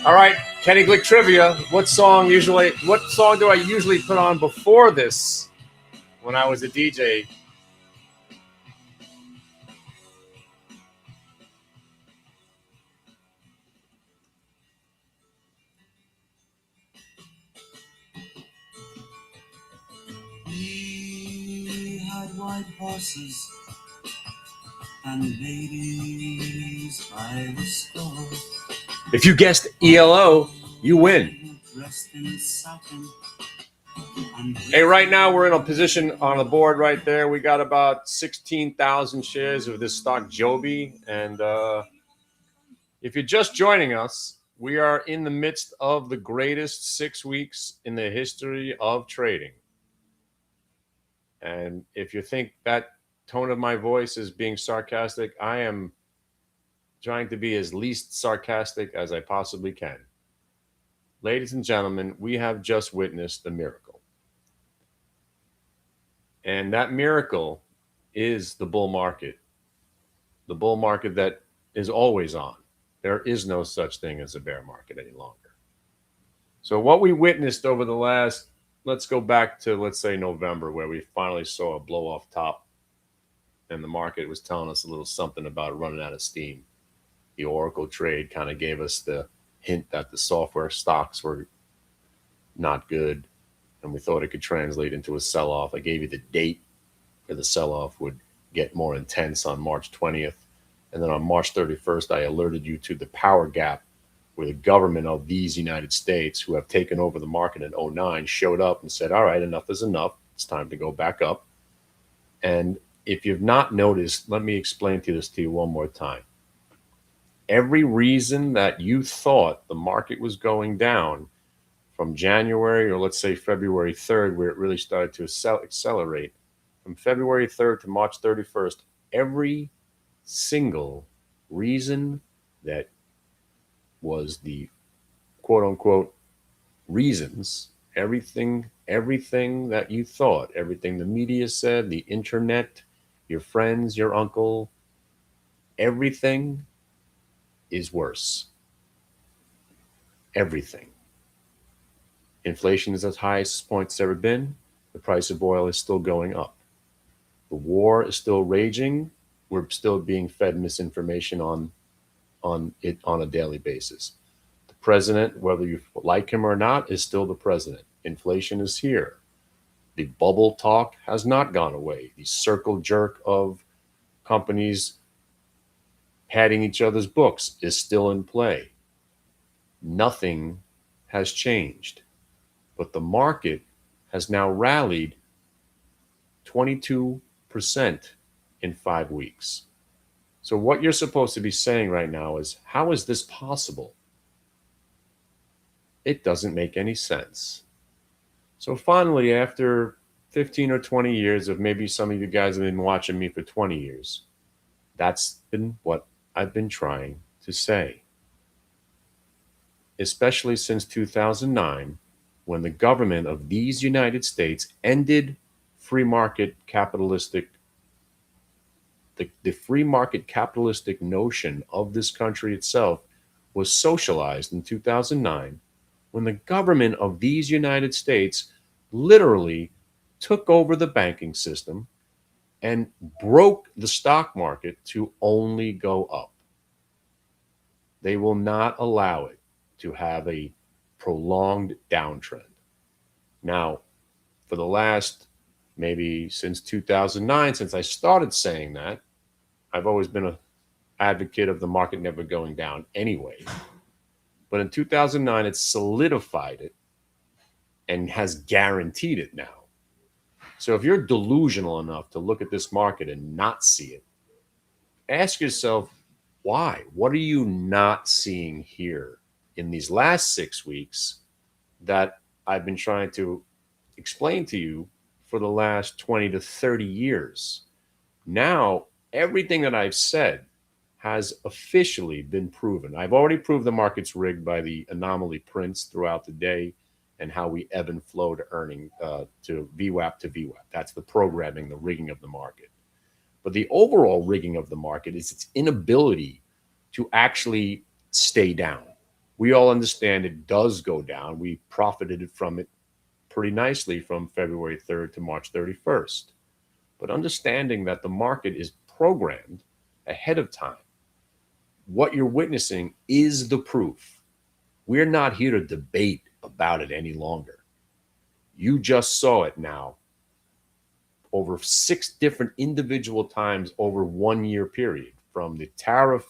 All right, Kenny Glick trivia. What song do I usually put on before this when I was a DJ? We had white horses and ladies by the score. If you guessed ELO, you win. Dressed in satin. Hey, right now we're in a position on the board right there. We got about 16,000 shares of this stock Joby. And if you're just joining us, we are in the midst of the greatest 6 weeks in the history of trading. And if you think that tone of my voice is being sarcastic, I am trying to be as least sarcastic as I possibly can. Ladies and gentlemen, we have just witnessed a miracle. And that miracle is the bull market that is always on. There is no such thing as a bear market any longer. So, what we witnessed over the last, let's go back to, let's say, November, where we finally saw a blow off top and the market was telling us a little something about running out of steam. The Oracle trade kind of gave us the hint that the software stocks were not good, and we thought it could translate into a sell-off. I gave you the date where the sell-off would get more intense on March 20th. And then on March 31st, I alerted you to the power gap where the government of these United States, who have taken over the market in 2009, showed up and said, all right, enough is enough. It's time to go back up. And if you've not noticed, let me explain this to you one more time. Every reason that you thought the market was going down from January, or let's say February 3rd, where it really started to accelerate, from February 3rd to March 31st, every single reason that was the quote unquote reasons, everything that you thought, everything the media said, the internet, your friends, your uncle, everything is worse. Everything. Inflation is at the highest point it's ever been. The price of oil is still going up. The war is still raging. We're still being fed misinformation on it on a daily basis. The president, whether you like him or not, is still the president. Inflation is here. The bubble talk has not gone away. The circle jerk of companies padding each other's books is still in play. Nothing has changed. But the market has now rallied 22% in 5 weeks. So what you're supposed to be saying right now is, how is this possible? It doesn't make any sense. So finally, after 15 or 20 years of, maybe some of you guys have been watching me for 20 years, that's been what I've been trying to say. Especially since 2009, when the government of these United States ended free market capitalistic, the free market capitalistic notion of this country itself was socialized in 2009, when the government of these United States literally took over the banking system and broke the stock market to only go up. They will not allow it to have a prolonged downtrend. Now, for the last, maybe since 2009, since I started saying that, I've always been an advocate of the market never going down anyway. But in 2009, it solidified it and has guaranteed it now. So if you're delusional enough to look at this market and not see it, ask yourself, why? What are you not seeing here in these last 6 weeks that I've been trying to explain to you for the last 20 to 30 years? Now, everything that I've said has officially been proven. I've already proved the market's rigged by the anomaly prints throughout the day and how we ebb and flow to earning to VWAP to VWAP. That's the programming, the rigging of the market. But the overall rigging of the market is its inability to actually stay down. We all understand it does go down. We profited from it pretty nicely from February 3rd to March 31st. But understanding that the market is programmed ahead of time, what you're witnessing is the proof. We're not here to debate about it any longer. You just saw it now over 6 different individual times over 1 year period, from the tariff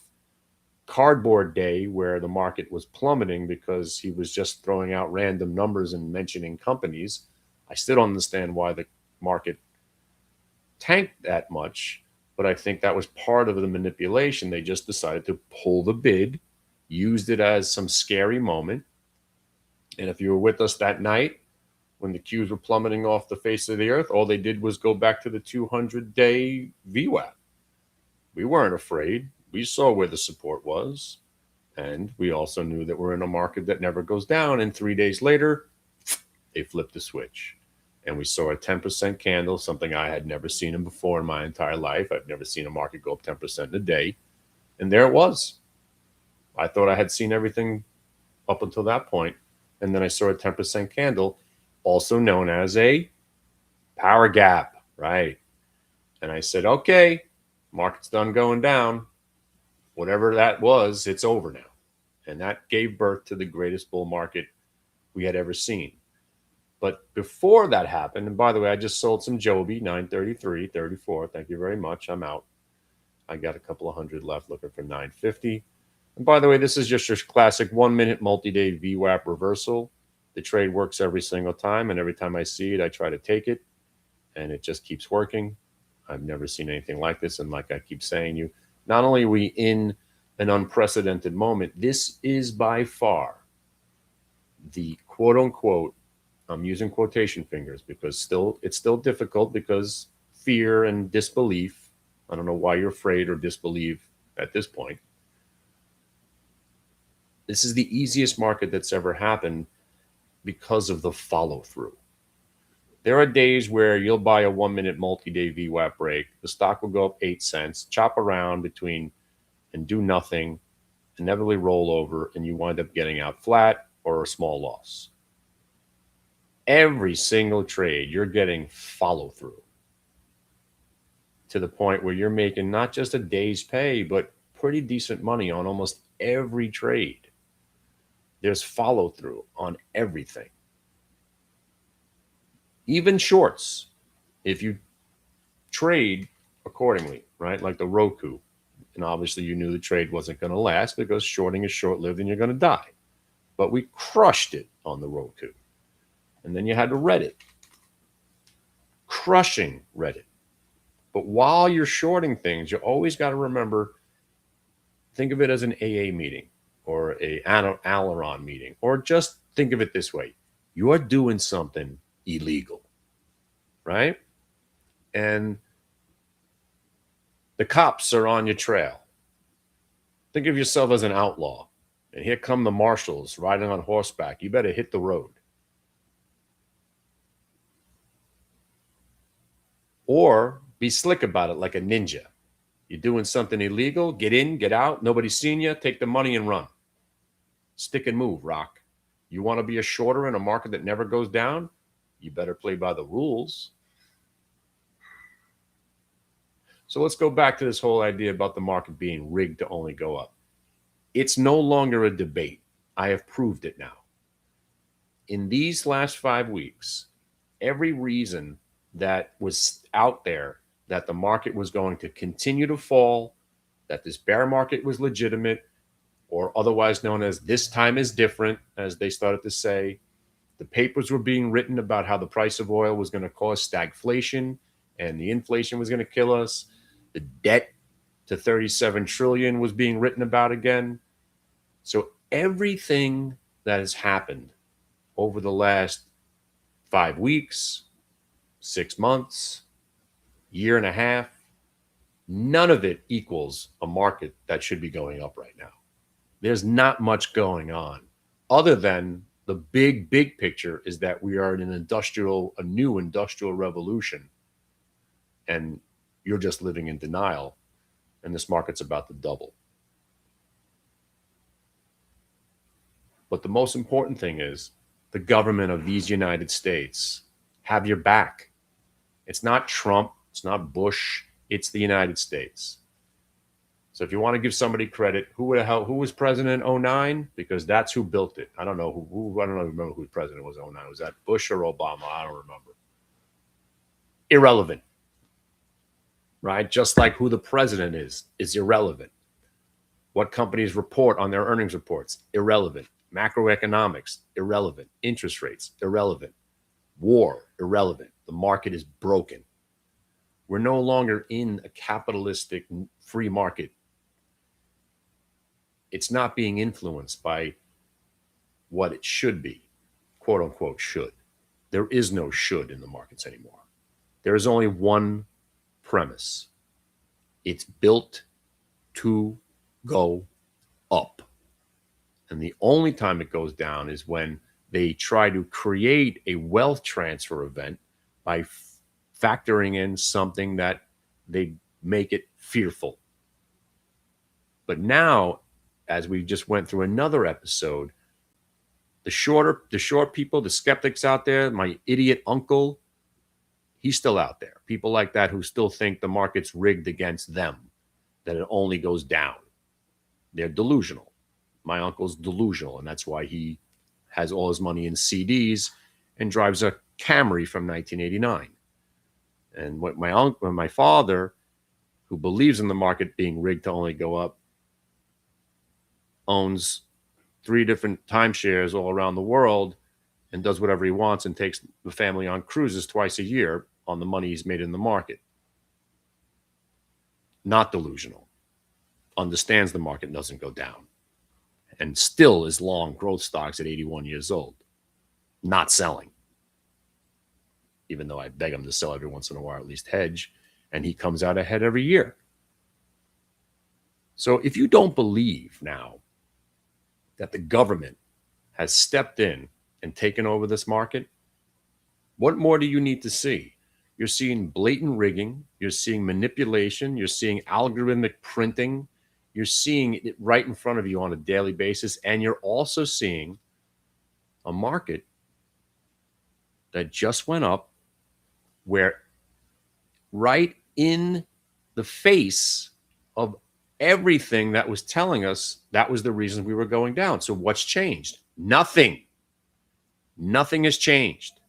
cardboard day where the market was plummeting because he was just throwing out random numbers and mentioning companies. I still don't understand why the market tanked that much, but I think that was part of the manipulation. They just decided to pull the bid, used it as some scary moment. And if you were with us that night when the Qs were plummeting off the face of the earth, all they did was go back to the 200-day VWAP. We weren't afraid. We saw where the support was. And we also knew that we're in a market that never goes down. And 3 days later, they flipped the switch. And we saw a 10% candle, something I had never seen in before in my entire life. I've never seen a market go up 10% in a day. And there it was. I thought I had seen everything up until that point. And then I saw a 10% candle, also known as a power gap, right? And I said, okay, market's done going down. Whatever that was, it's over now. And that gave birth to the greatest bull market we had ever seen. But before that happened, and by the way, I just sold some Joby, 933.34. Thank you very much. I'm out. I got a couple of hundred left, looking for 950. And by the way, this is just your classic 1 minute multi-day VWAP reversal. The trade works every single time, and every time I see it, I try to take it, and it just keeps working. I've never seen anything like this, and like I keep saying you, not only are we in an unprecedented moment, this is by far the quote-unquote, I'm using quotation fingers because it's still difficult because fear and disbelief. I don't know why you're afraid or disbelieve at this point. This is the easiest market that's ever happened because of the follow through. There are days where you'll buy a 1 minute multi-day VWAP break. The stock will go up 8 cents, chop around between and do nothing, inevitably roll over, and you wind up getting out flat or a small loss. Every single trade, you're getting follow through to the point where you're making not just a day's pay, but pretty decent money on almost every trade. There's follow through on everything. Even shorts, if you trade accordingly, right? Like the Roku. And obviously you knew the trade wasn't going to last because shorting is short-lived and you're going to die. But we crushed it on the Roku. And then you had to Reddit. Crushing Reddit. But while you're shorting things, you always got to remember, think of it as an AA meeting or a Alaron meeting, or just think of it this way. You're doing something illegal, right? And the cops are on your trail. Think of yourself as an outlaw. And here come the marshals riding on horseback. You better hit the road. Or be slick about it like a ninja. You're doing something illegal, get in, get out, nobody's seen you, take the money and run. Stick and move, rock. You want to be a shorter in a market that never goes down? You better play by the rules. So let's go back to this whole idea about the market being rigged to only go up. It's no longer a debate. I have proved it now. In these last 5 weeks, every reason that was out there that the market was going to continue to fall, that this bear market was legitimate, or otherwise known as this time is different, as they started to say. The papers were being written about how the price of oil was going to cause stagflation and the inflation was going to kill us. The debt to 37 trillion was being written about again. So everything that has happened over the last 5 weeks, 6 months, year and a half, none of it equals a market that should be going up right now. There's not much going on other than the big picture is that we are in a new industrial revolution, and you're just living in denial, and this market's about to double. But the most important thing is the government of these United States have your back. It's not Trump, it's not Bush, it's the United States. So if you want to give somebody credit, who was president in 09? Because that's who built it. I don't know I don't remember who the president was in 09. Was that Bush or Obama? I don't remember. Irrelevant. Right? Just like who the president is irrelevant. What companies report on their earnings reports, irrelevant. Macroeconomics, irrelevant. Interest rates, irrelevant. War, irrelevant. The market is broken. We're no longer in a capitalistic free market. It's not being influenced by what it should be, quote unquote should. There is no should in the markets anymore. There is only one premise. It's built to go up. And the only time it goes down is when they try to create a wealth transfer event by factoring in something that they make it fearful. But now, as we just went through another episode, the short people, the skeptics out there, my idiot uncle, he's still out there. People like that who still think the market's rigged against them, that it only goes down. They're delusional. My uncle's delusional, and that's why he has all his money in CDs and drives a Camry from 1989. And what my father, who believes in the market being rigged to only go up, owns 3 different timeshares all around the world and does whatever he wants and takes the family on cruises twice a year on the money he's made in the market. Not delusional. Understands the market doesn't go down. And still is long growth stocks at 81 years old. Not selling. Even though I beg him to sell every once in a while, at least hedge. And he comes out ahead every year. So if you don't believe now that the government has stepped in and taken over this market, what more do you need to see? You're seeing blatant rigging. You're seeing manipulation. You're seeing algorithmic printing. You're seeing it right in front of you on a daily basis. And you're also seeing a market that just went up where right in the face of everything that was telling us that was the reason we were going down. So what's changed? Nothing. Nothing has changed.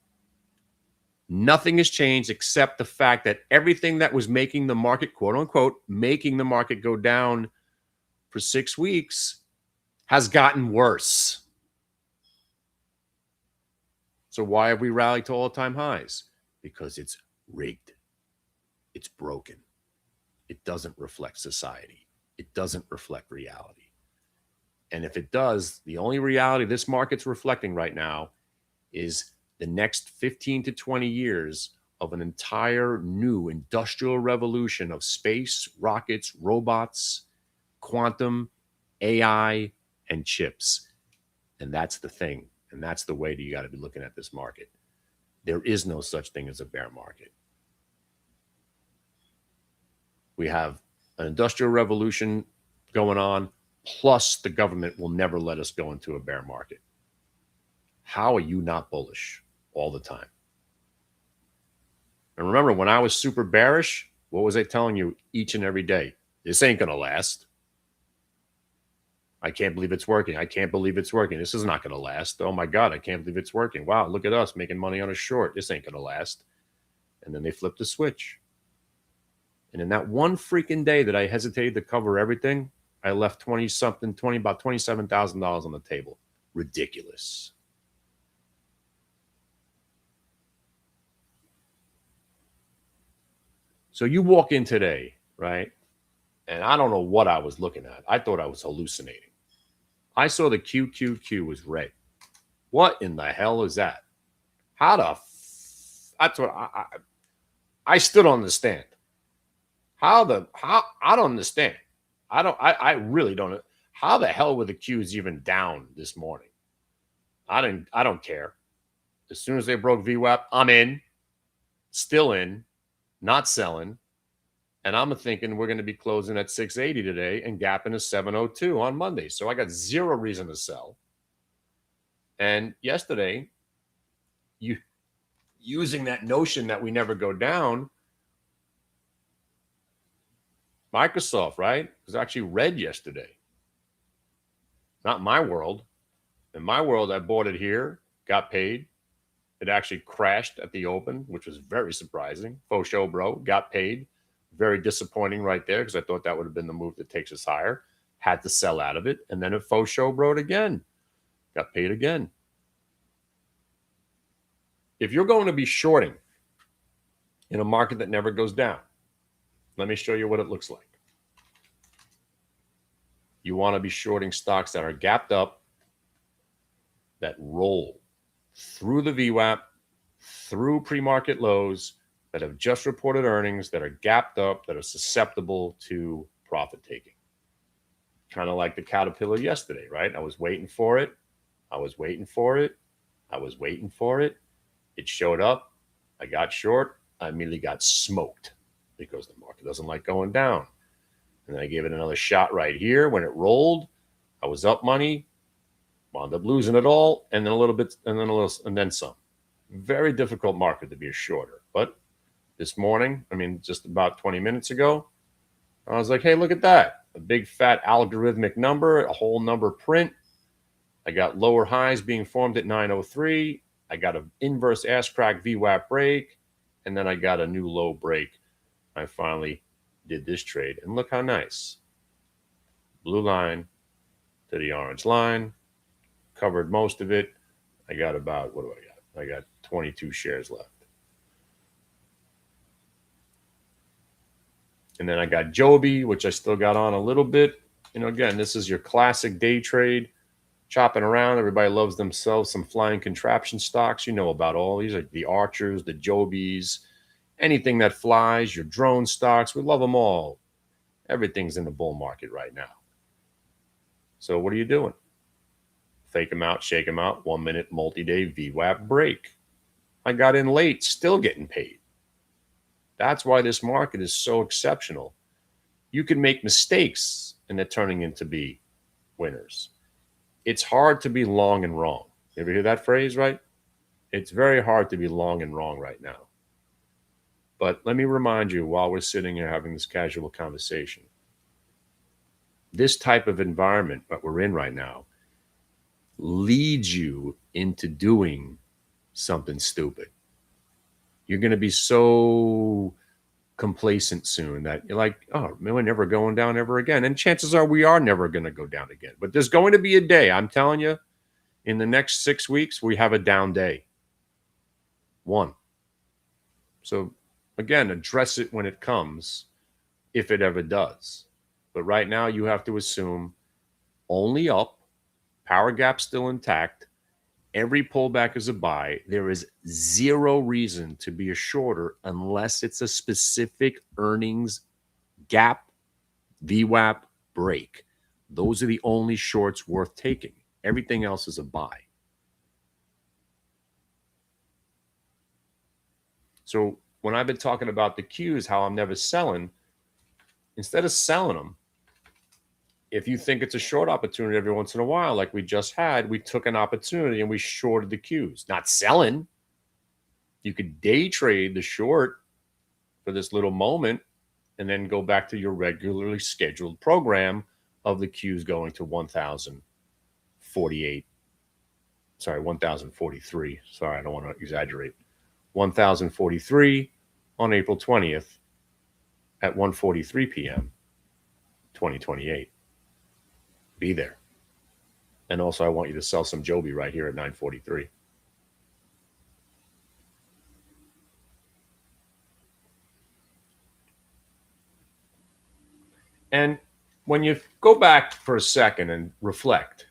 Nothing has changed except the fact that everything that was making the market, quote unquote, making the market go down for 6 weeks has gotten worse. So why have we rallied to all-time highs? Because it's rigged. It's broken. It doesn't reflect society. It doesn't reflect reality. And if it does, the only reality this market's reflecting right now is the next 15 to 20 years of an entire new industrial revolution of space, rockets, robots, quantum, AI, and chips. And that's the thing. And that's the way that you got to be looking at this market. There is no such thing as a bear market. We have an industrial revolution going on, plus the government will never let us go into a bear market. How are you not bullish all the time? And remember, when I was super bearish, what was I telling you each and every day? This ain't going to last. I can't believe it's working. I can't believe it's working. This is not going to last. Oh my God, I can't believe it's working. Wow, look at us making money on a short. This ain't going to last. And then they flipped the switch. And in that one freaking day that I hesitated to cover everything, I left about $27,000 on the table. Ridiculous. So you walk in today, right? And I don't know what I was looking at. I thought I was hallucinating. I saw the QQQ was red. What in the hell is that? How the that's what I still don't understand. How I don't understand. I really don't. How the hell were the Qs even down this morning? I don't care. As soon as they broke VWAP, I'm in. Still in. Not selling. And I'm thinking we're going to be closing at 680 today and gapping to 702 on Monday. So I got zero reason to sell. And yesterday, you using that notion that we never go down, Microsoft, right, was actually red yesterday. Not my world. In my world, I bought it here, got paid. It actually crashed at the open, which was very surprising. Faux show, bro. Got paid. Very disappointing right there because I thought that would have been the move that takes us higher. Had to sell out of it. And then it faux show broed again. Got paid again. If you're going to be shorting in a market that never goes down, let me show you what it looks like. You want to be shorting stocks that are gapped up, that roll through the VWAP, through pre-market lows, that have just reported earnings, that are gapped up, that are susceptible to profit taking. Kind of like the Caterpillar yesterday, right? I was waiting for it. I was waiting for it. I was waiting for it. It showed up. I got short. I immediately got smoked because the market doesn't like going down. And then I gave it another shot right here. When it rolled, I was up money, wound up losing it all, and then a little bit, and then a little, and then some. Very difficult market to be a shorter. But this morning, I mean, just about 20 minutes ago, I was like, hey, look at that. A big fat algorithmic number, a whole number print. I got lower highs being formed at 903. I got an inverse ass crack VWAP break. And then I got a new low break. I finally did this trade. And look how nice. Blue line to the orange line. Covered most of it. I got about, what do I got? I got 22 shares left. And then I got Joby, which I still got on a little bit. You know, again, this is your classic day trade. Chopping around. Everybody loves themselves some flying contraption stocks. You know about all these, like the Archers, the Jobies, anything that flies, your drone stocks. We love them all. Everything's in the bull market right now. So what are you doing? Fake them out, shake them out. 1 minute multi-day VWAP break. I got in late, still getting paid. That's why this market is so exceptional. You can make mistakes and they're turning into be winners. It's hard to be long and wrong. You ever hear that phrase, right? It's very hard to be long and wrong right now. But let me remind you while we're sitting here having this casual conversation, this type of environment that we're in right now leads you into doing something stupid. You're going to be so complacent soon that you're like, oh, man, we're never going down ever again. And chances are we are never going to go down again. But there's going to be a day, I'm telling you, in the next 6 weeks, we have a down day. One. So again, address it when it comes, if it ever does. But right now you have to assume only up, power gap still intact. Every pullback is a buy. There is zero reason to be a shorter unless it's a specific earnings gap, VWAP break. Those are the only shorts worth taking. Everything else is a buy. So when I've been talking about the Qs, how I'm never selling, instead of selling them, if you think it's a short opportunity every once in a while, like we just had, we took an opportunity and we shorted the Qs. Not selling. You could day trade the short for this little moment and then go back to your regularly scheduled program of the Qs going to 1,048. Sorry, 1,043. Sorry, I don't want to exaggerate. 1,043 on April 20th at 1:43 p.m. 2028. Be there. And also, I want you to sell some Joby right here at 9:43. And when you go back for a second and reflect,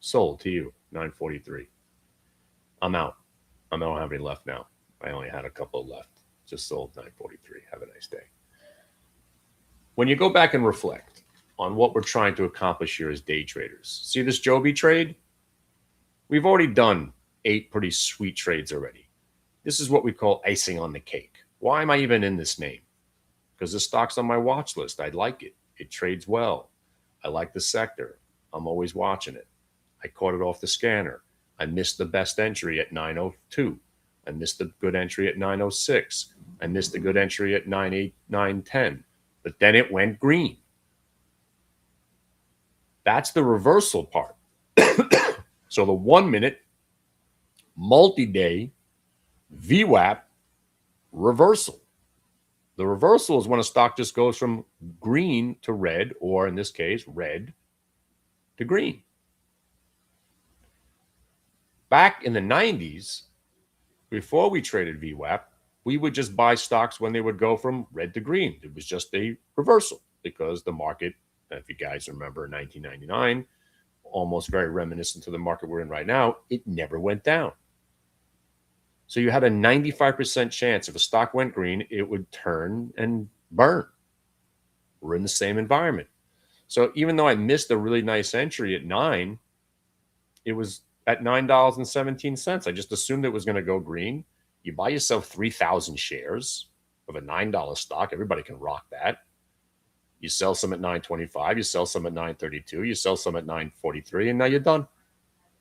sold to you, 9:43. I'm out. I don't have any left now. I only had a couple left. Just sold 9:43. Have a nice day. When you go back and reflect on what we're trying to accomplish here as day traders, see this Joby trade? We've already done 8 pretty sweet trades already. This is what we call icing on the cake. Why am I even in this name? Because the stock's on my watch list. I like it. It trades well. I like the sector. I'm always watching it. I caught it off the scanner. I missed the best entry at 902. I missed a good entry at 906. I missed a good entry at 98, 910. But then it went green. That's the reversal part. So the 1 minute multi-day VWAP reversal. The reversal is when a stock just goes from green to red, or in this case, red to green. Back in the 90s, before we traded VWAP, we would just buy stocks when they would go from red to green. It was just a reversal because the market, if you guys remember 1999, almost very reminiscent to the market we're in right now, it never went down. So you had a 95% chance if a stock went green, it would turn and burn. We're in the same environment. So even though I missed a really nice entry at 9, it was at $9.17. I just assumed it was going to go green. You buy yourself 3,000 shares of a $9 stock. Everybody can rock that. You sell some at $9.25. You sell some at $9.32. You sell some at $9.43, and now you're done.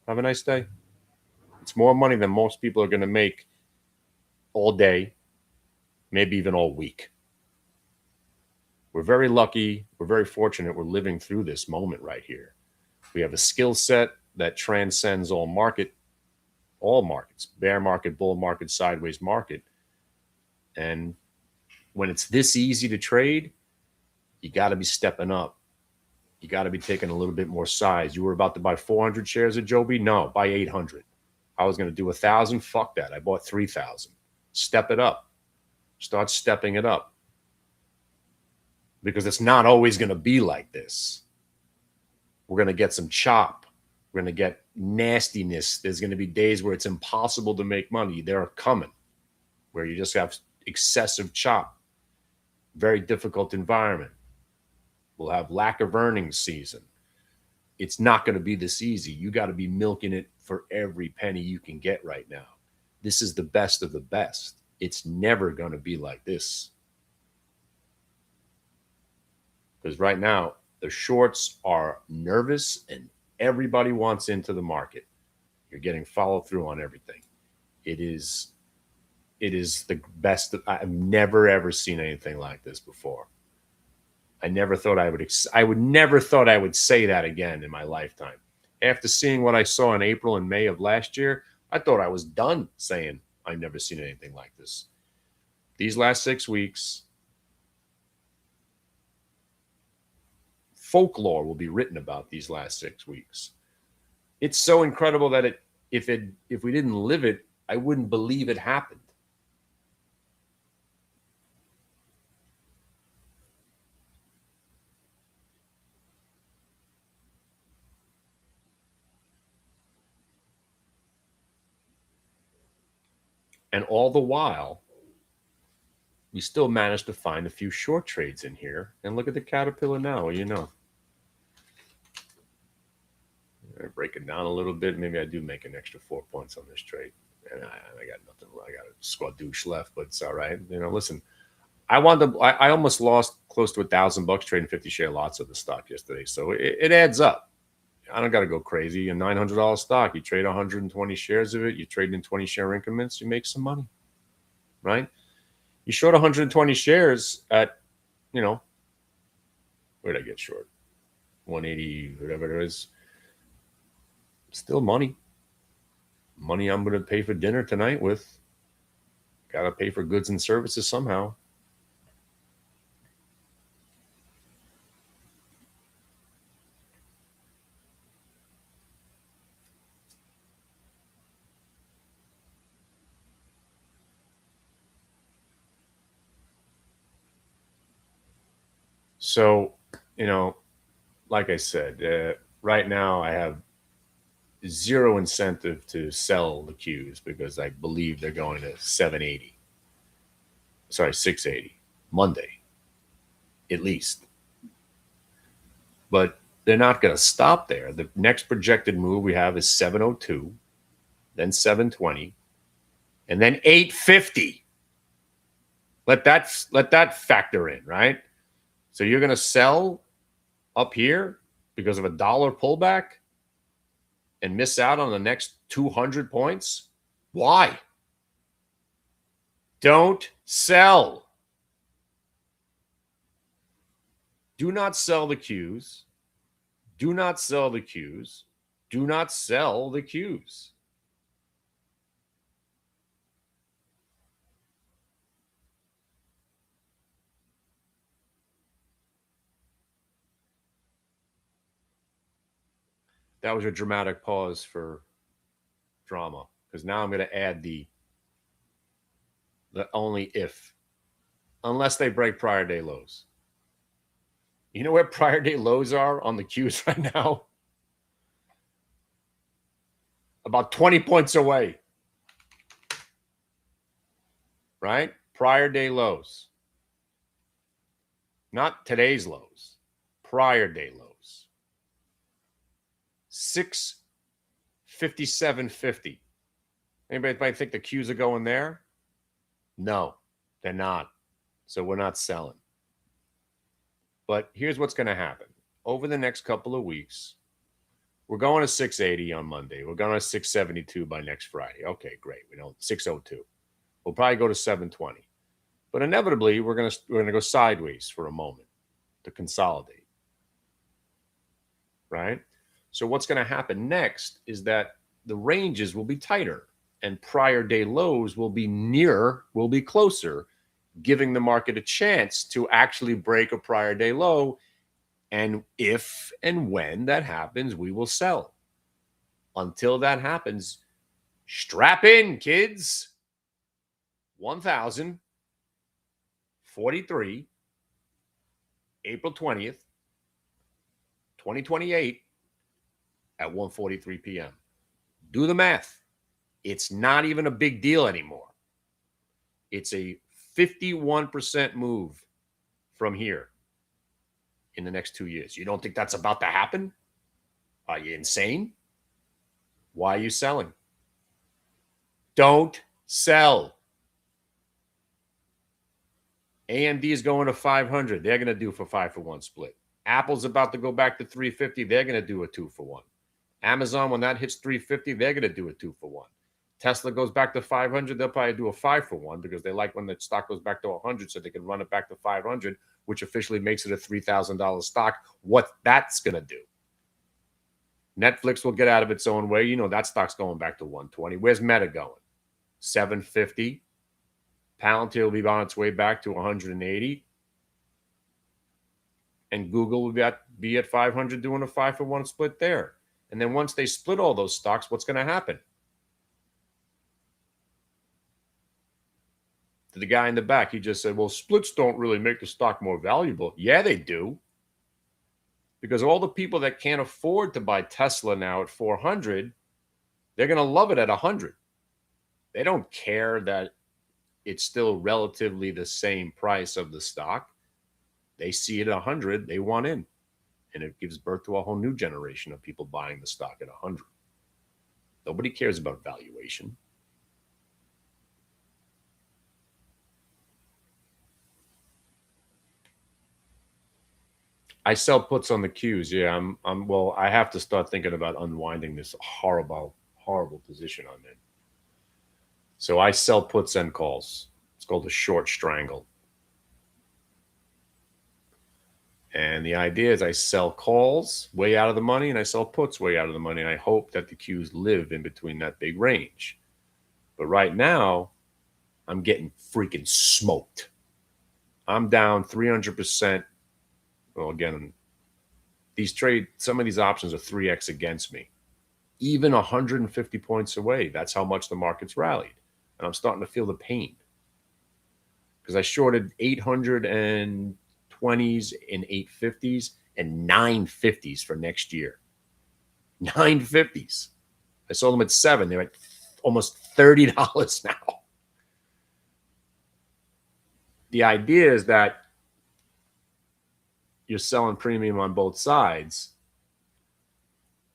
Have a nice day. It's more money than most people are going to make all day, maybe even all week. We're very lucky. We're very fortunate. We're living through this moment right here. We have a skill set that transcends all markets, bear market, bull market, sideways market. And when it's this easy to trade, you got to be stepping up. You got to be taking a little bit more size. You were about to buy 400 shares of Joby? No, buy 800. I was going to do 1,000. Fuck that. I bought 3,000. Step it up. Start stepping it up. Because it's not always going to be like this. We're going to get some chop. We're going to get nastiness. There's going to be days where it's impossible to make money. They're coming. Where you just have excessive chop. Very difficult environment. We'll have lack of earnings season. It's not going to be this easy. You got to be milking it for every penny you can get right now. This is the best of the best. It's never going to be like this. Because right now, the shorts are nervous and everybody wants into the market. You're getting follow through on everything. It is the best. I've never, ever seen anything like this before. I never thought I would say that again in my lifetime. After seeing what I saw in April and May of last year, I thought I was done saying I've never seen anything like this. These last 6 weeks, folklore will be written about these last 6 weeks. It's so incredible that if we didn't live it, I wouldn't believe it happened. And all the while, we still managed to find a few short trades in here. And look at the Caterpillar now. Well, you know. Break it down a little bit. Maybe I do make an extra 4 points on this trade. And I got nothing. I got a squadouche left, but it's all right. You know, listen, I almost lost close to $1,000 trading 50 share lots of the stock yesterday. So it adds up. I don't got to go crazy. A $900 stock, you trade 120 shares of it. You trade in 20 share increments. You make some money, right? You short 120 shares at, you know, where did I get short? 180, whatever it is. Still money. Money I'm going to pay for dinner tonight with. Got to pay for goods and services somehow. So, you know, like I said, right now I have zero incentive to sell the Qs because I believe they're going to 680 Monday, at least. But they're not going to stop there. The next projected move we have is 702, then 720, and then 850. Let that factor in, right? So you're going to sell up here because of $1 pullback and miss out on the next 200 points? Why? Don't sell. Do not sell the Qs. Do not sell the Qs. Do not sell the Qs. That was a dramatic pause for drama, because now I'm going to add the only if, unless they break prior day lows. You know where prior day lows are on the Qs right now? About 20 points away. Right? Prior day lows. Not today's lows. Prior day lows. 657.50. Anybody think the Qs are going there? No, they're not. So we're not selling. But here's what's going to happen. Over the next couple of weeks, we're going to 680 on Monday. We're going to 672 by next Friday. Okay, great. We know 602. We'll probably go to 720. But inevitably, we're going to go sideways for a moment to consolidate. Right? So what's going to happen next is that the ranges will be tighter and prior day lows will be closer, giving the market a chance to actually break a prior day low. And if and when that happens, we will sell. Until that happens, strap in, kids. 1,043, April 20th, 2028 at 1:43 p.m. Do the math. It's not even a big deal anymore. It's a 51% move from here in the next 2 years. You don't think that's about to happen? Are you insane? Why are you selling? Don't sell. AMD is going to 500. They're going to do for 5-for-1 split. Apple's about to go back to 350. They're going to do a 2-for-1. Amazon, when that hits 350, they're going to do a 2-for-1. Tesla goes back to 500. They'll probably do a 5-for-1 because they like when the stock goes back to 100 so they can run it back to 500, which officially makes it a $3,000 stock. What that's going to do. Netflix will get out of its own way. You know, that stock's going back to 120. Where's Meta going? 750. Palantir will be on its way back to 180. And Google will be at 500 doing a 5-for-1 split there. And then once they split all those stocks, what's going to happen? To the guy in the back, he just said, well, splits don't really make the stock more valuable. Yeah, they do. Because all the people that can't afford to buy Tesla now at 400, they're going to love it at 100. They don't care that it's still relatively the same price of the stock. They see it at 100, they want in. And it gives birth to a whole new generation of people buying the stock at 100. Nobody cares about valuation. I sell puts on the Qs. Yeah, well, I have to start thinking about unwinding this horrible position I'm in. So I sell puts and calls. It's called a short strangle. And the idea is I sell calls way out of the money and I sell puts way out of the money. And I hope that the Qs live in between that big range. But right now, I'm getting freaking smoked. I'm down 300%. Well, again, some of these options are 3x against me. Even 150 points away, that's how much the market's rallied. And I'm starting to feel the pain. Because I shorted 820s and 850s and 950s for next year. 950s. I sold them at 7. They're at almost $30 now. The idea is that you're selling premium on both sides.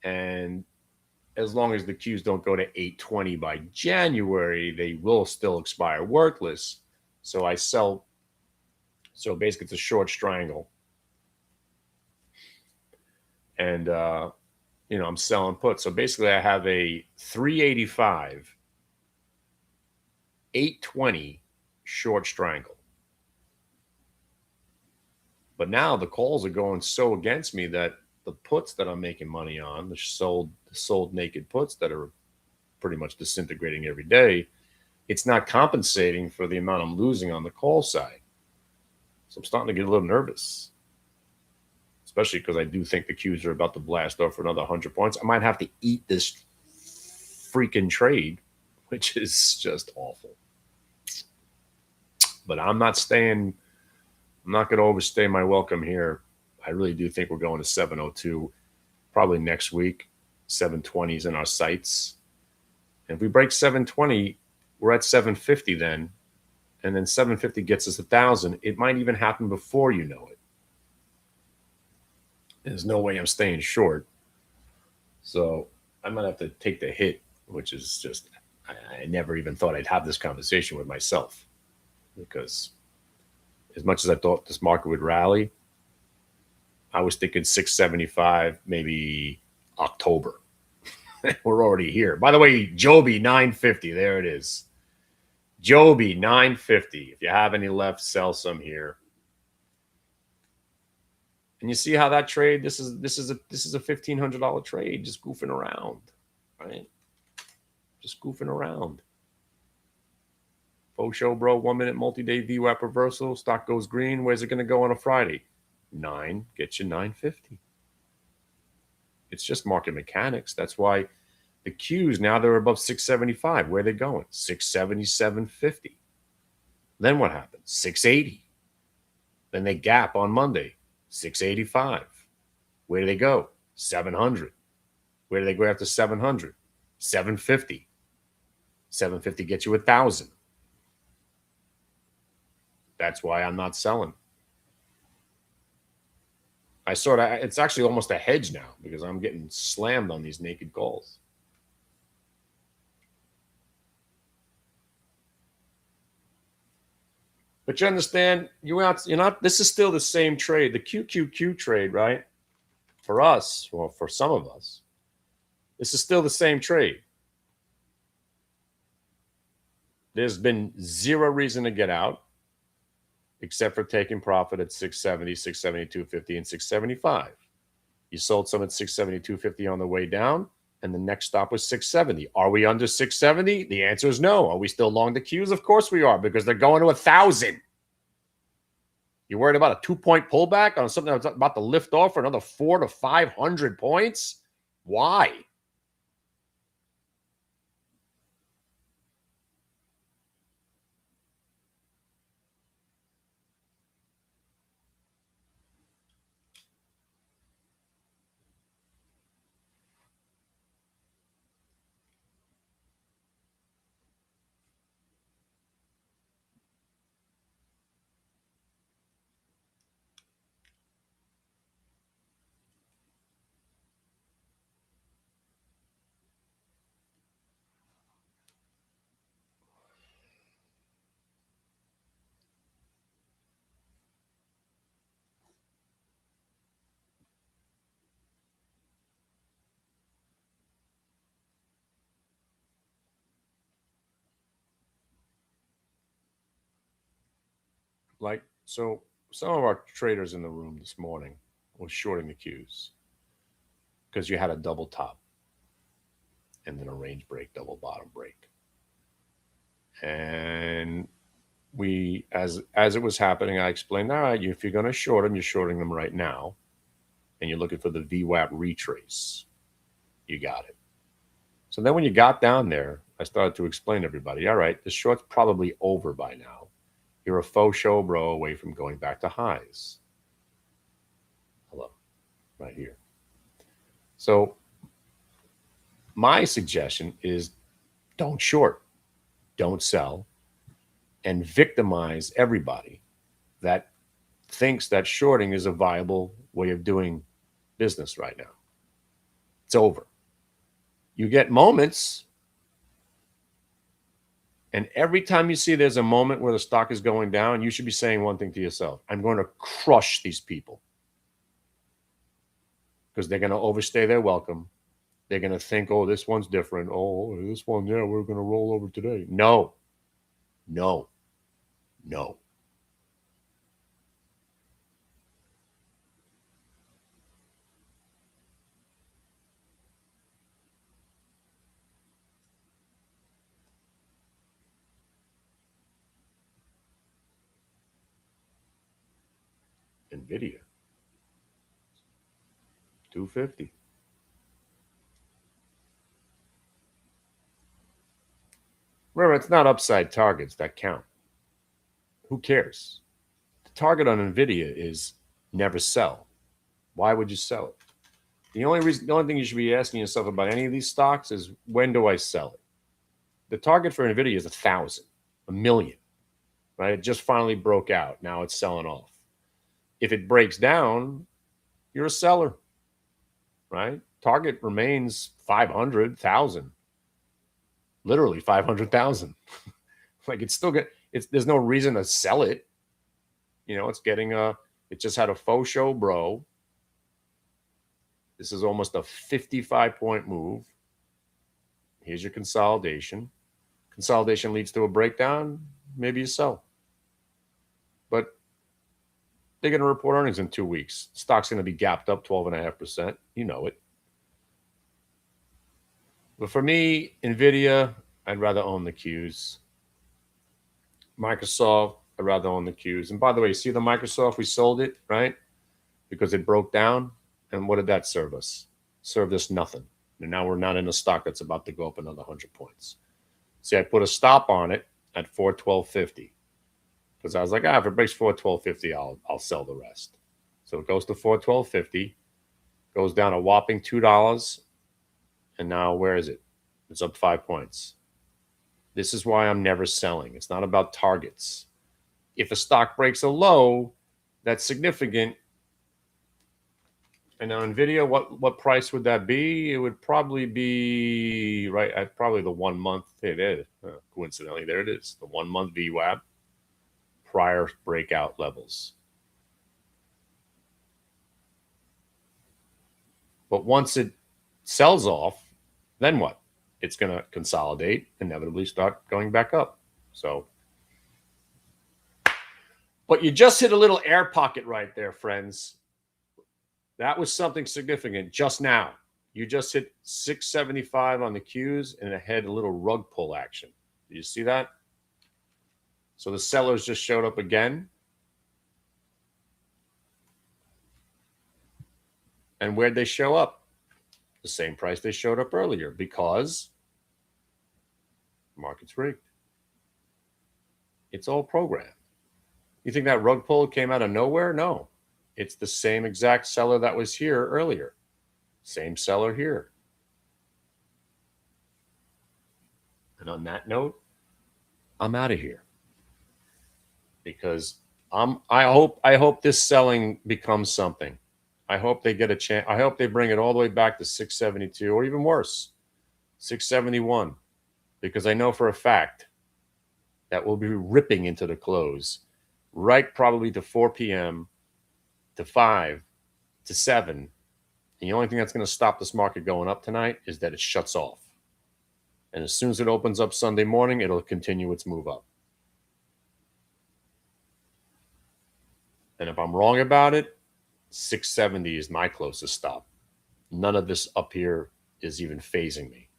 And as long as the Qs don't go to 820 by January, they will still expire worthless. So I sell. So basically, it's a short strangle. And, I'm selling puts. So basically I have a 385, 820 short strangle. But now the calls are going so against me that the puts that I'm making money on, the sold naked puts that are pretty much disintegrating every day, it's not compensating for the amount I'm losing on the call side. So I'm starting to get a little nervous, especially because I do think the Qs are about to blast off for another 100 points. I might have to eat this freaking trade, which is just awful. But I'm not going to overstay my welcome here. I really do think we're going to 702 probably next week. 720 is in our sights. And if we break 720, we're at 750 then. And then 750 gets us 1,000. It might even happen before you know it. There's no way I'm staying short. So I might have to take the hit, which is just, I never even thought I'd have this conversation with myself. Because as much as I thought this market would rally, I was thinking 675, maybe October. We're already here. By the way, Joby 950. There it is. Joby 950. If you have any left, sell some here. And you see how that trade? This is a $1,500 trade, just goofing around, right? Just goofing around. Faux show, bro. 1 minute multi-day VWAP reversal. Stock goes green. Where's it going to go on a Friday? 9. Get you 950. It's just market mechanics. That's why the Qs now they're above 675. Where are they going? 670, 750. Then what happens? 680. Then they gap on Monday. 685. Where do they go? 700. Where do they go after 700? 750. 750 gets you 1,000. That's why I'm not selling. It's actually almost a hedge now because I'm getting slammed on these naked calls. But you understand, you're not, this is still the same trade. The QQQ trade, right? For us, or for some of us, this is still the same trade. There's been zero reason to get out except for taking profit at 670, 672.50, and 675. You sold some at 672.50 on the way down, and the next stop was 670. Are we under 670? The answer is no. Are we still long the Qs? Of course we are, because they're going to 1,000. You're worried about a 2-point pullback on something that's about to lift off for another 400 to 500 points? Why? So some of our traders in the room this morning was shorting the Qs because you had a double top and then a range break, double bottom break. And we, as it was happening, I explained, all right, if you're going to short them, you're shorting them right now. And you're looking for the VWAP retrace. You got it. So then when you got down there, I started to explain to everybody, all right, the short's probably over by now. You're a faux show, bro, away from going back to highs. Hello, right here. So my suggestion is don't short, don't sell, and victimize everybody that thinks that shorting is a viable way of doing business right now. It's over. You get moments, and every time you see there's a moment where the stock is going down, you should be saying one thing to yourself: I'm going to crush these people because they're going to overstay their welcome. They're going to think, oh, this one's different. Oh, this one, yeah, we're going to roll over today. No, no, no. NVIDIA, 250. Remember, it's not upside targets that count. Who cares? The target on NVIDIA is never sell. Why would you sell it? The only thing you should be asking yourself about any of these stocks is, when do I sell it? The target for NVIDIA is 1,000, 1,000,000, right? It just finally broke out. Now it's selling off. If it breaks down, you're a seller, right? Target remains 500,000, literally 500,000. Like, it's still good. There's no reason to sell it. It's it just had a faux show, bro. This is almost a 55-point move. Here's your consolidation. Consolidation leads to a breakdown. Maybe you sell. But they're going to report earnings in 2 weeks. Stock's going to be gapped up 12.5%. You know it. But for me, NVIDIA, I'd rather own the Qs. Microsoft, I'd rather own the Qs. And by the way, you see the Microsoft, we sold it, right? Because it broke down. And what did that serve us? Served us nothing. And now we're not in a stock that's about to go up another 100 points. See, I put a stop on it at 412.50 because I was like, if it breaks 412.50, I'll sell the rest. So it goes to 412.50, goes down a whopping $2, and now where is it? It's up 5 points. This is why I'm never selling. It's not about targets. If a stock breaks a low, that's significant. And on NVIDIA, what price would that be? It would probably be right at probably the 1 month. Hey, there, coincidentally, there it is. The 1 month VWAP, prior breakout levels. But once it sells off, then what? It's going to consolidate, inevitably start going back up. So, but you just hit a little air pocket right there, friends. That was something significant just now. You just hit 675 on the Qs and it had a little rug pull action. Do you see that? So the sellers just showed up again. And where'd they show up? The same price they showed up earlier, because the market's rigged. It's all programmed. You think that rug pull came out of nowhere? No. It's the same exact seller that was here earlier. Same seller here. And on that note, I'm out of here. Because I hope this selling becomes something. I hope they get a chance. I hope they bring it all the way back to 672, or even worse, 671. Because I know for a fact that we'll be ripping into the close, right probably to 4 p.m., to 5, to 7. And the only thing that's going to stop this market going up tonight is that it shuts off. And as soon as it opens up Sunday morning, it'll continue its move up. And if I'm wrong about it, 670 is my closest stop. None of this up here is even phasing me.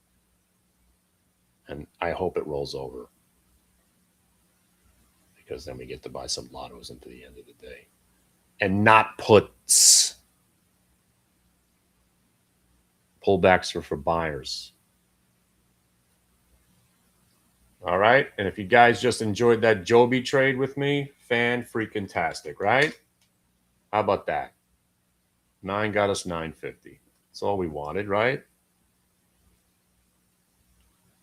And I hope it rolls over, because then we get to buy some lottos into the end of the day. And not puts. Pullbacks are for buyers. All right. And if you guys just enjoyed that Joby trade with me, fan-freaking-tastic, right? How about that? 9 got us 950. That's all we wanted, right?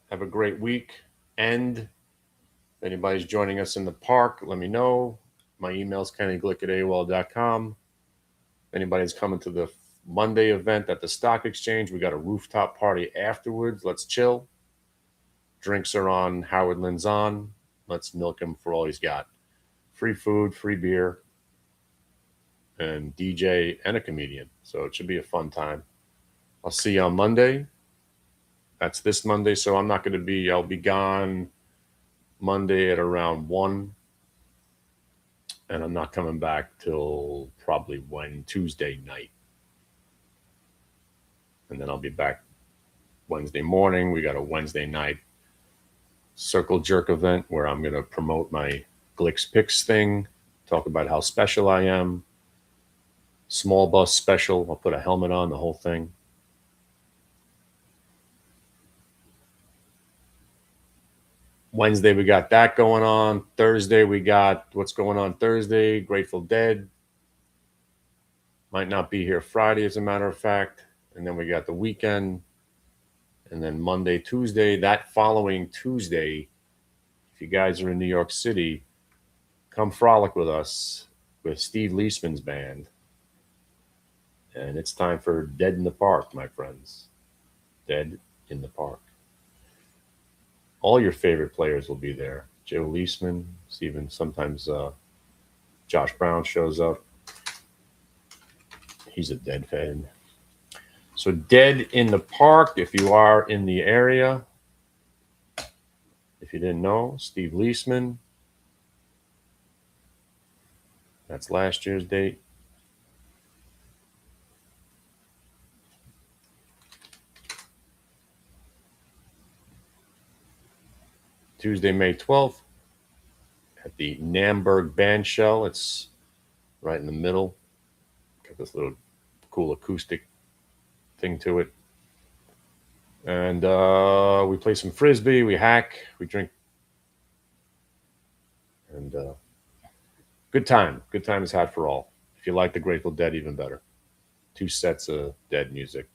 Have a great week. And if anybody's joining us in the park, let me know. My email is kennyglick@aol.com. If anybody's coming to the Monday event at the stock exchange, we got a rooftop party afterwards. Let's chill. Drinks are on Howard Linzon. Let's milk him for all he's got. Free food, free beer, and DJ and a comedian. So it should be a fun time. I'll see you on Monday. That's this Monday, so I'm not going to be. I'll be gone Monday at around 1, and I'm not coming back till probably Tuesday night, and then I'll be back Wednesday morning. We got a Wednesday night circle jerk event where I'm going to promote my Glicks Picks thing, talk about how special I am. Small bus special. I'll put a helmet on, the whole thing. Wednesday, we got that going on. Thursday, we got what's going on Thursday. Grateful Dead. Might not be here Friday, as a matter of fact. And then we got the weekend. And then Monday, Tuesday. That following Tuesday, if you guys are in New York City, come frolic with us with Steve Leisman's band. And it's time for Dead in the Park, my friends. Dead in the Park. All your favorite players will be there. Joe Leisman, Steven, sometimes Josh Brown shows up. He's a Dead fan. So Dead in the Park, if you are in the area. If you didn't know, Steve Leisman. That's last year's date. Tuesday, May 12th at the Namberg Band Shell. It's right in the middle. Got this little cool acoustic thing to it. And we play some frisbee, we hack, we drink. And good time. Good time is had for all. If you like the Grateful Dead, even better. 2 sets of Dead music.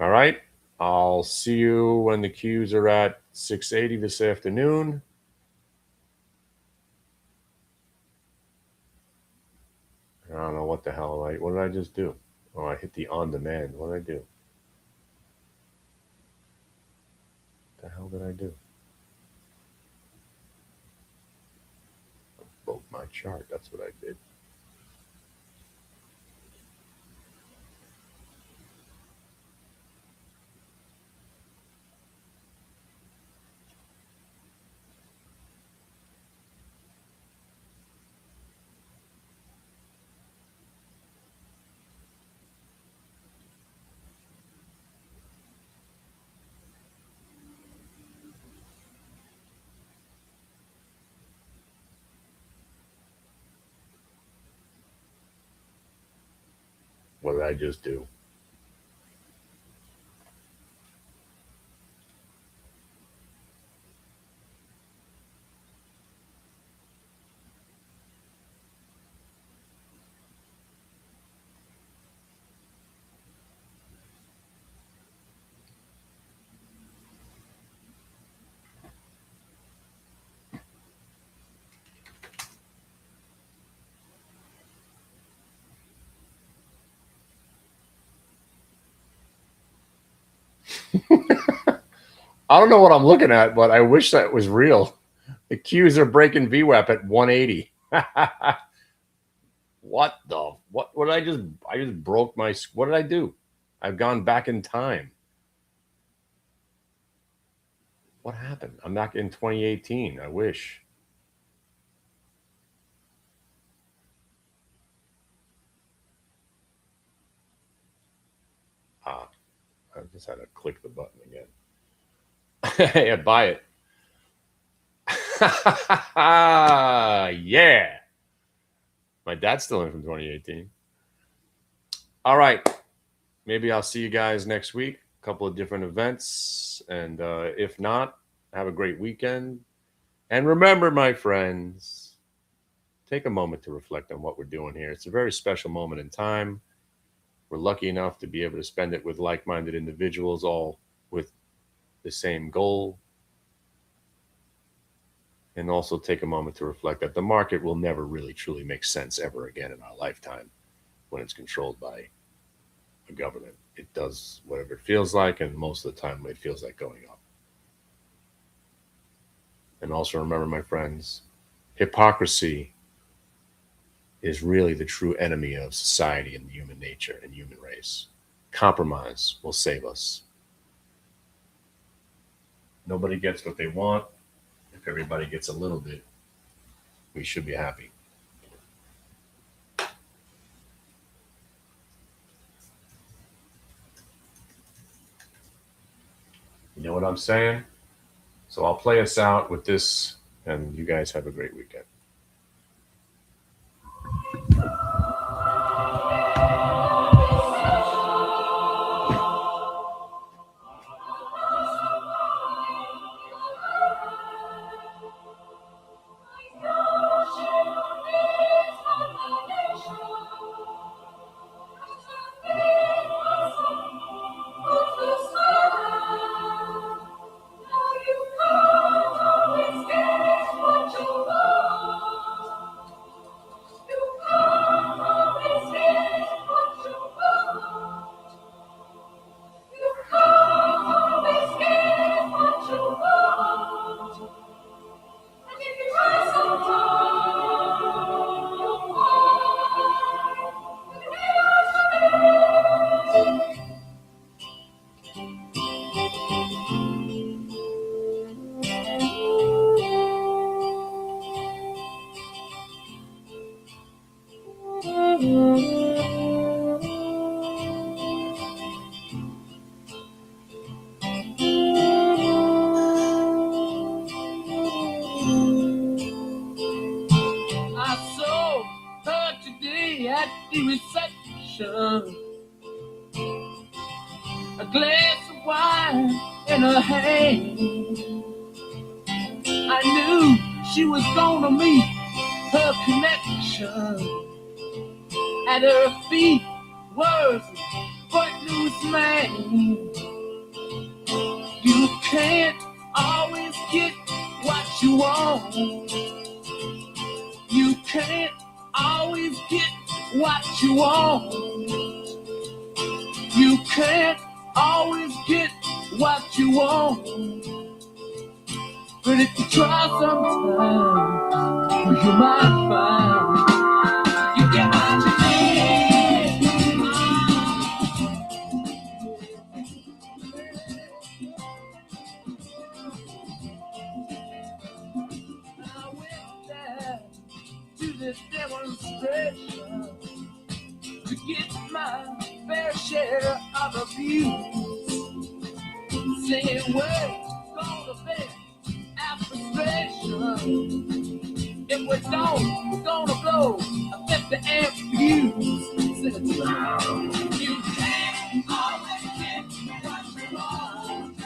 All right. I'll see you when the queues are at 680 this afternoon. I don't know what the hell what did I just do? Oh, I hit the on demand. What did I do? What the hell did I do? I broke my chart. That's what I did. What did I just do? I don't know what I'm looking at, but I wish that was real. The Qs are breaking VWAP at 180. What the? What did I just broke my. What did I do? I've gone back in time. What happened? I'm back in 2018. I wish. Ah, I just had to click the button again. Yeah, buy it. Yeah. My dad's still in from 2018. All right. Maybe I'll see you guys next week. A couple of different events. And if not, have a great weekend. And remember, my friends, take a moment to reflect on what we're doing here. It's a very special moment in time. We're lucky enough to be able to spend it with like minded individuals, all with the same goal. And also take a moment to reflect that the market will never really truly make sense ever again in our lifetime when it's controlled by a government. It does whatever it feels like, and most of the time it feels like going up. And also remember, my friends, hypocrisy is really the true enemy of society and human nature and human race. Compromise will save us. Nobody gets what they want. If everybody gets a little bit, we should be happy. You know what I'm saying? So I'll play us out with this, and you guys have a great weekend. I saw her today at the reception. A glass of wine in her hand. I knew she was gonna meet her connection. At her feet was a footloose man. You can't always get what you want. You can't always get what you want. You can't always get what you want. But if you try sometime, well, you might find you get what you need. I went there to this demonstration to get my fair share of abuse. Saying we're gonna be frustration. If we don't, we're gonna blow a 50 amp fuse. You can't always get what you want.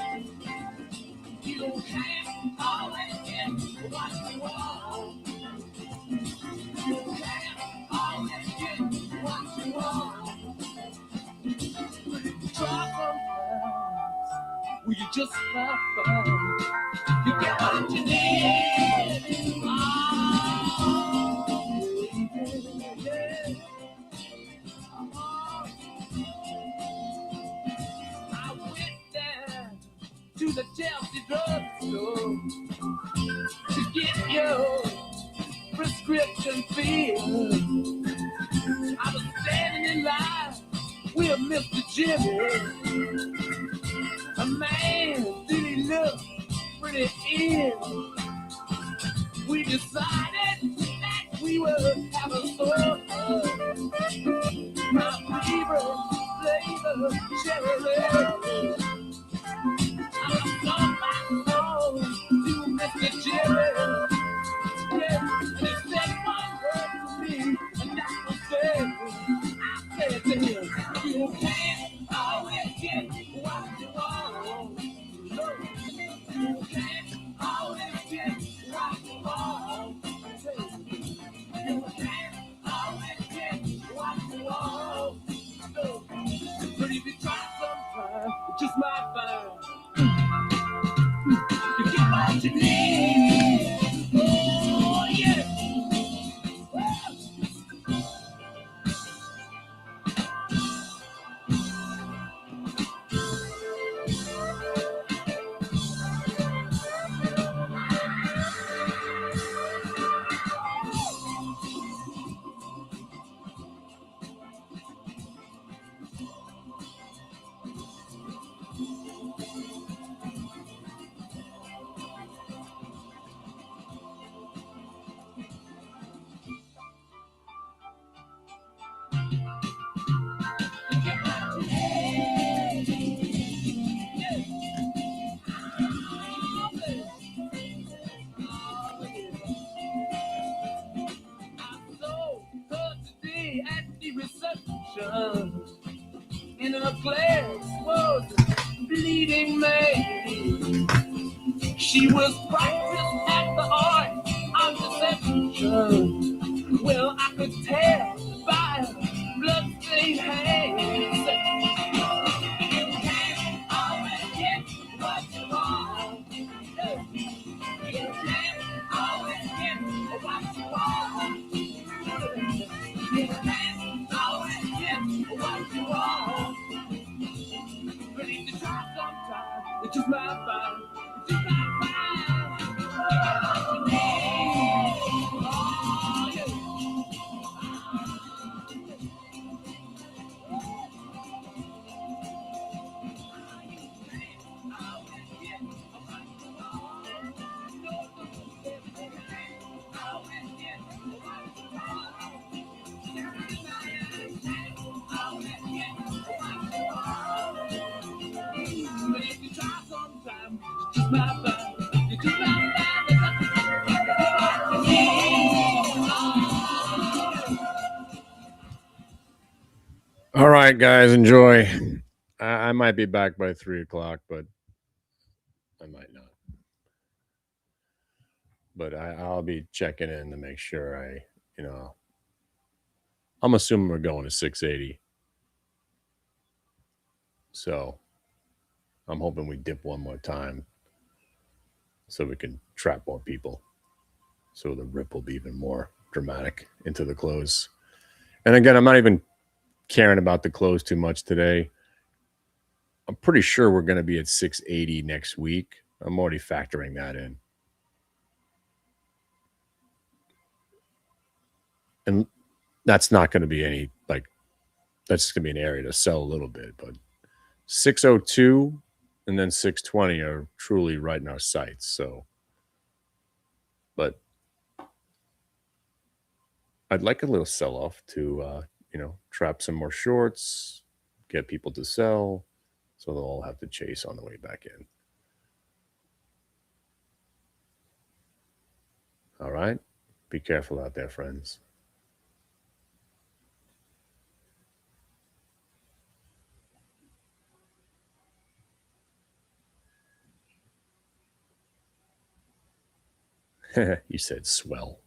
You can't always get what you want. You can't always get what you want. Try sometimes, will you just have fun? You get what you need. Oh, yeah. I went there to the Chelsea drugstore to get your prescription filled. I was standing in line with Mr. Jimmy. A man, did he look pretty ill? We decided that we would have a fun. My favorite flavor, cherry red. I thought back home to Mr. Jerry. Yeah, and he said one word to me, and that was it. I said to him, you can't always get what you want. No, you can't always get what you want. You can't always get what you want. No, but if you try sometime, it just might find you get what you need. Oh yeah. glass was bleeding me. She was practiced at the art of deception. Well, I could tell by her bloodstained hands. You can't always get what you want. You can't always get what you want. You can't always get what you want. But if you try sometimes, it's just might find. It's just might find. Oh, yeah. But if you try sometimes, it's just might find. It's just might find. All right, guys, enjoy. I might be back by 3:00, but I might not. But I'll be checking in to make sure I'm assuming we're going to 680. So I'm hoping we dip one more time so we can trap more people. So the rip will be even more dramatic into the close. And again, I'm not even caring about the close too much today. I'm pretty sure we're going to be at 680 next week. I'm already factoring that in. And that's not going to be any, that's just going to be an area to sell a little bit. But 602 and then 620 are truly right in our sights. So, but I'd like a little sell off to, trap some more shorts, get people to sell. So they'll all have to chase on the way back in. All right. Be careful out there, friends. You said swell.